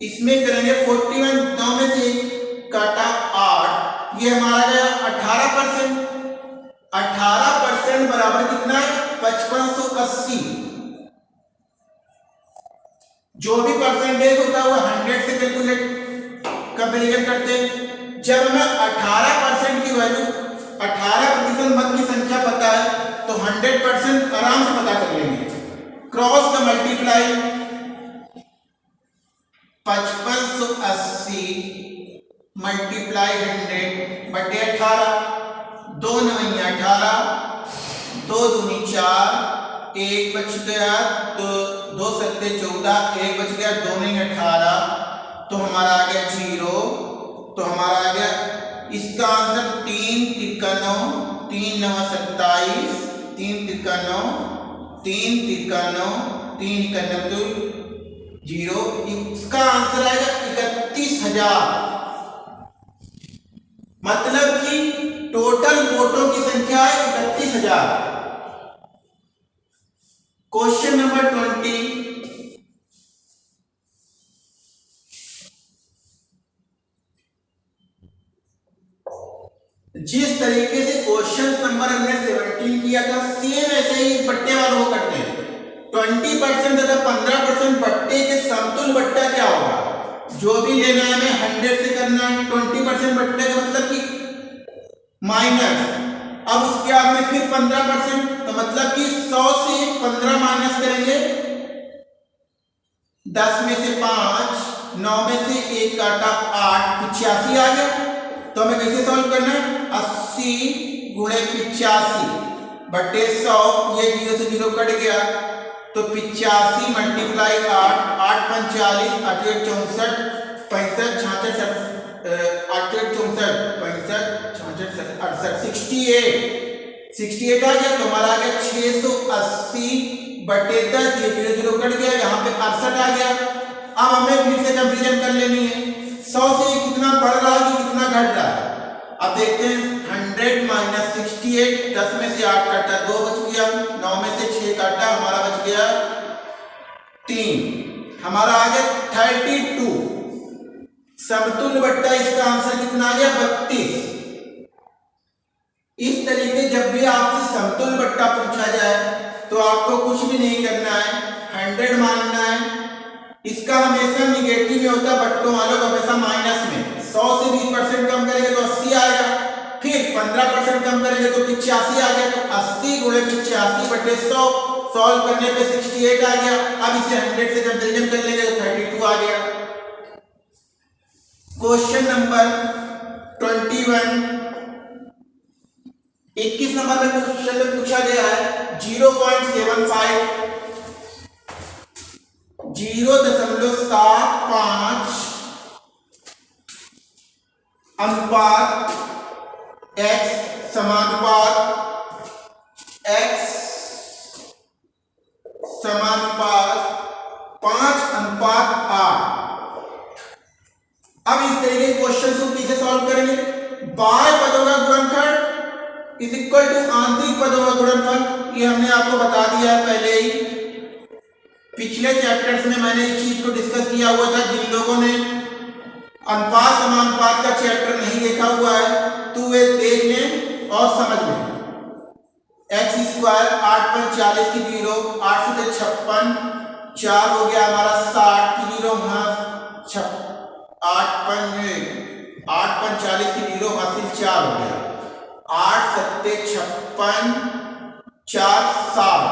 इसमें करेंगे 41, 9 में से 1 काटा 8, ये हमारा गया 18%। 18% बराबर कितना है 5580। जो भी परसेंटेज होता है वो 100 से कैलकुलेट कंपेरिजन करते हैं। जब हमें 18% की वैल्यू 18% मत की संख्या पता है तो 100% आराम से पता कर लेंगे। क्रॉस का मल्टीप्लाई 5580 मल्टीप्लाई 100 बटे 18, 2 9 18, 2 दूनी 4, 1 बच गया, तो 2 सत्ते 14, 1 बच गया, 2 नहीं 18, तो हमारा आ गया 0। तो हमारा आ गया इसका आंसर 3 तिक्का 9, 3 9 27, 3 तिक्का 9, 3 तिक्का 9, 3 91 0। इसका आंसर आएगा 31000। मतलब कि टोटल वोटों की संख्या है 31000। Question number 20। जिस तरीके से क्वेश्चन नंबर हमने 17 किया था, सेम ऐसे ही बट्टे वालों को करते हैं। 20% तथा 15% बट्टे के समतुल्य बट्टा क्या होगा, जो भी लेना है हमें 100 से करना है। 20% बट्टे का मतलब कि माइनस, अब उसके बाद में फिर 15%, तो मतलब कि 100 से 15 माइनस करेंगे, 10 में से 5, 9 में से 1 काटा 8, 85 आ गया। तो हमें कैसे सॉल्व करना है 80 गुणे 85 बटे 100, ये 0 से 0 कट गया, तो 85 मल्टीप्लाई 8, 8 45, 8 64, 65, 66, 68 आ गया। तो हमारा आ गया 680/10, ये 0 कट गया, यहाँ पे 68 आ गया। अब हमें फिर से कंपेरिजन कर लेनी है 100 से कितना बढ़ रहा है कि कितना घट रहा है। अब देखते हैं 100 माइनस 68, 10 में से 8 काटा 2 बच गया, 9 में से 6 काटा हमारा बच गया 3, हमारा आ गया 32। समतुल्य बट्टा इसका आंसर कितना आ गया 32। इस तरीके जब भी आपसे समतुल्य बट्टा पूछा जाए तो आपको कुछ भी नहीं करना है, 100 मानना है। इसका हमेशा निगेटिव में होता है, बट्टों वालों को हमेशा माइनस में। 100 से 20% कम करेंगे तो 80 आएगा, फिर 15% कम करेंगे तो 85 आ गया। तो 80 गुणे 85/100 सॉल्व करने पे 68 आ गया। अब इसे 100 से कंपेरिजन कर लेंगे तो 32 आ गया। क्वेश्चन नंबर 21, 21 नंबर में क्वेश्चन में पूछा गया है 0.75 0.75 अनुपात x समानुपात x समानुपात 5:8। अब इस तरीके के क्वेश्चन को कैसे सॉल्व करेंगे? बाह्य पदों का गुणनफल इज इक्वल टू आंतरिक पदों का गुणनफल। ये हमने आपको बता दिया है पहले ही, पिछले चैप्टर्स में मैंने इस चीज को डिस्कस किया हुआ था। जिन लोगों ने अनुपात समानुपात का चैप्टर नहीं देखा हुआ है तो वे देख लें और समझ लें। x² 8.40 की 0, 8 से 56, 4 हो गया हमारा 60 की 0, 8.40 की 0 हासिल 4 हो गया, 8 7 56, 4 60,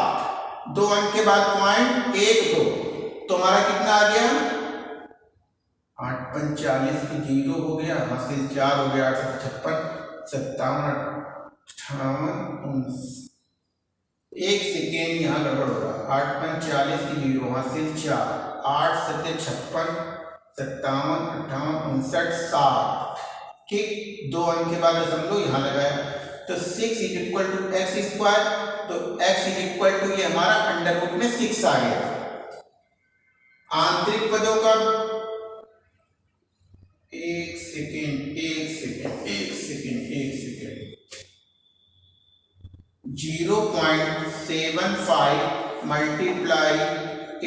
2 अंक के बाद पॉइंट 1 2, तो हमारा कितना आ गया 8.40 की 0 हो गया हासिल 4 हो गया, 8 56, 57, 58, 1 सेकेंड यहाँ गड़बड़ हो रहा। 8.40 की 0 हासिल 4, 8 7 56, 57, 58, 59, 60, ठीक। 2 अंक के बाद दशमलव यहाँ लगाया तो 6 = x²। तो x = ये हमारा अंडरवुड में 6 आ गया। आंतरिक पदों का 1 सेकेंड 0.75 मल्टीप्लाई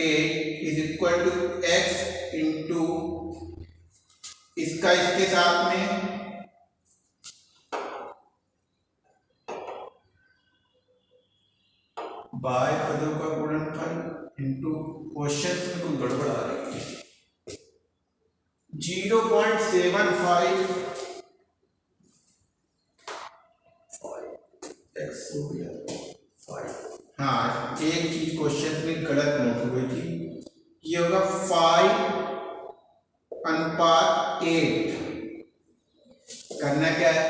8 = x इंटू इसका इसके साथ में बाह्य पदों का गुणनफल इंटू क्वेश्चन में कोई गड़बड़ आ रही है 0.75 x हो गया 5। हाँ, एक चीज क्वेश्चन में गलत नोट हो गई थी, ये होगा 5:8। करना क्या है,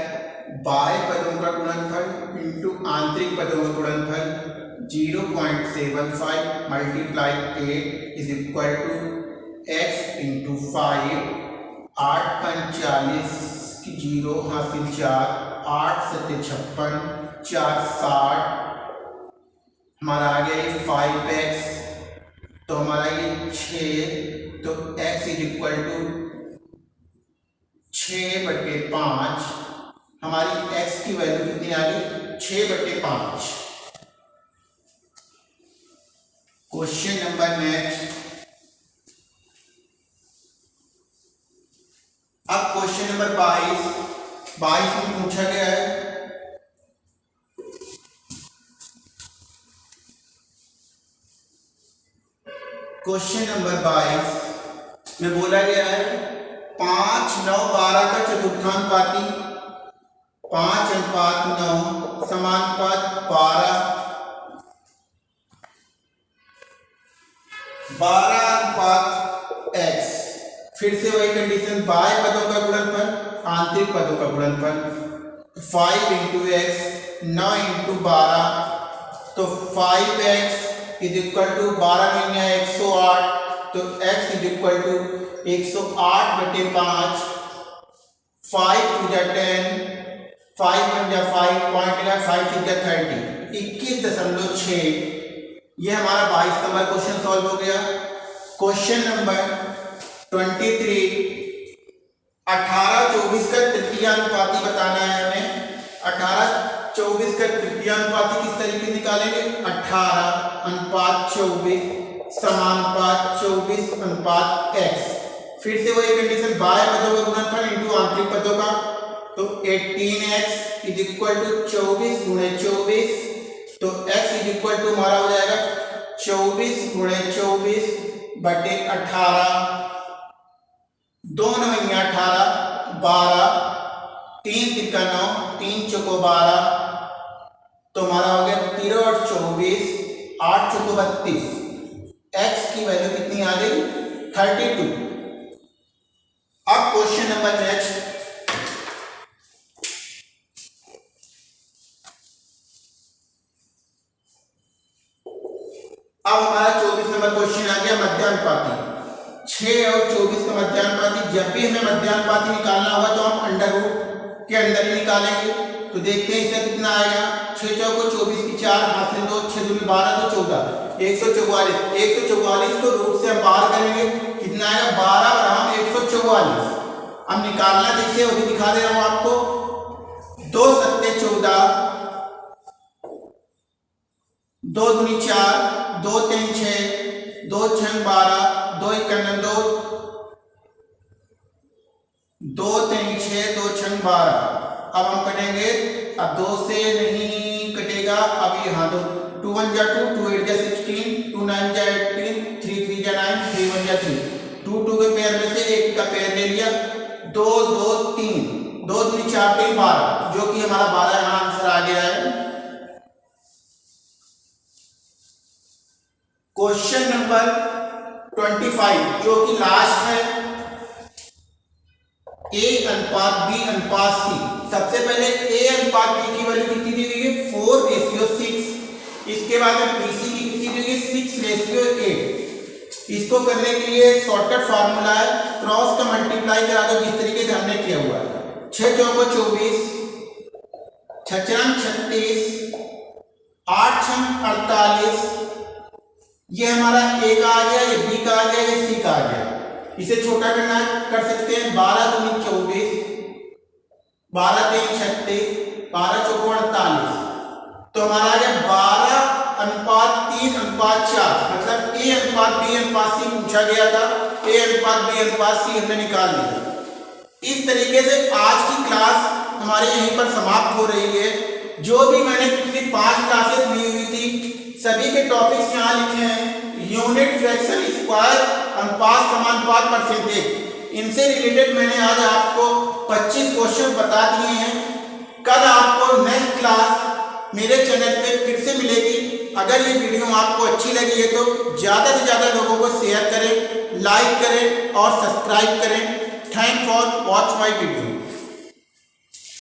बाह्य पदों का गुणनफल इंटू आंतरिक पदों का गुणनफल 0.75 मल्टीप्लाई 8 = x इंटू 5, 8.40 की 0 हासिल 4, 8 7 56, 4 60, हमारा आ गया ये 5x, तो हमारा ये 6, तो x = 6/5। हमारी x की वैल्यू कितनी आ गई 6/5। Question number next. अब क्वेश्चन नंबर 22 में पूछा गया है क्वेश्चन नंबर 22 में बोला गया है 5 9 12 का चतुर्थानुपाती 5:9 समानुपात 12:x। फिर से वही कंडीशन, बाह्य पदों का गुणनफल आंतरिक पदों का गुणनफल 5 × x 9 × 12, तो 5x = 12 × 108, तो x = 108/5 5 टू जा 10, 5 1 जा 5, पॉइंट लगा 5 6 जा 30, 21.6। ये हमारा 22 नंबर क्वेश्चन सॉल्व हो गया। क्वेश्चन नंबर 23, 18 24 का तृतीयानुपाती बताना है हमें। 18 24 का तृतीयानुपाती किस तरीके से निकालेंगे? 18 अनुपात 24 समानुपात 24 अनुपात x। फिर से वही कंडीशन, बाह्य पदों का गुणनफल इंटू आंतरिक पदों का, तो 18x इज इक्वल टू 24 गुणे 24, तो x इज इक्वल टू हमारा हो जाएगा 24 गुणे 24 बटे 18, 2 9 18, 12, 3 तिक्का 9, 3 चौको 12, तो हमारा हो गया 13 और 24, 8 चौको 32। x की वैल्यू कितनी आ गई? 32। अब क्वेश्चन नंबर नेक्स्ट, अब हमारा 24 नंबर क्वेश्चन आ गया मध्यानुपाती। 6 और 24 का मध्यानुपाती, जब भी हमें मध्यानुपाती निकालना होगा तो हम अंडर रूट के अंदर ही निकालेंगे। तो देखते हैं इसका कितना आएगा। 6 चौको 24 की 4, हाथ से 2, 6 दूनी 12, 2 14, 144। 144 को रूट से हम बाहर करेंगे, कितना आएगा? 12 और हम 144। अब निकालना कैसे वो भी दिखा दे रहा हूं आपको। 2 सत्ते 14, 2 दूनी 4, 2 3 6, 2 6 12, 2 1 2, 2 3 6, 2 6 12। अब हम कटेंगे, अब 2 से नहीं कटेगा। अब यहाँ 2 1 जा 2, 2 8 जा 16, 2 9 जा 18, 3 3 जा 9, 3 1 जा 3, 2 2 के पेयर में से एक का पेयर ले लिया, 2 2 3, 2 दूनी 4 3 12, जो कि हमारा 12 यहाँ आंसर आ गया है। क्वेश्चन नंबर 25 जो कि लास्ट है, a अनुपात b अनुपात c। सबसे पहले a अनुपात b की वैल्यू कितनी दी गई है? 4:6। इसके बाद में bc की कितनी दी गई? 6:8। इसको करने के लिए शॉर्टकट फार्मूला है, क्रॉस का मल्टीप्लाई करा दो जिस तरीके से हमने किया हुआ है। 6 चौको 24, 6 छंग 36, 8 छंग 48। ये हमारा a का आ गया, ये b का आ गया, ये c का आ गया। इसे छोटा करना कर सकते हैं। 12 दूनी 24, 12 3 36, 12 चौको 48, तो हमारा आ गया 12 अनुपात 3 अनुपात 4। मतलब a अनुपात b अनुपात c पूछा गया था, a अनुपात b अनुपात c हमने निकाल लिया। इस तरीके से आज की क्लास हमारे यहीं पर समाप्त हो रही है। जो भी मैंने पिछली 5 क्लासेस ली हुई थी सभी के टॉपिक्स यहाँ लिखे हैं। यूनिट, फ्रैक्शन, स्क्वायर, अनुपात, समानुपात, परसेंटेज, इनसे रिलेटेड मैंने आज आपको 25 क्वेश्चन बता दिए हैं। कल आपको नेक्स्ट क्लास मेरे चैनल पे फिर से मिलेगी। अगर ये वीडियो आपको अच्छी लगी है तो ज़्यादा से ज़्यादा लोगों को शेयर करें, लाइक करें और सब्सक्राइब करें। Thank for watch my video.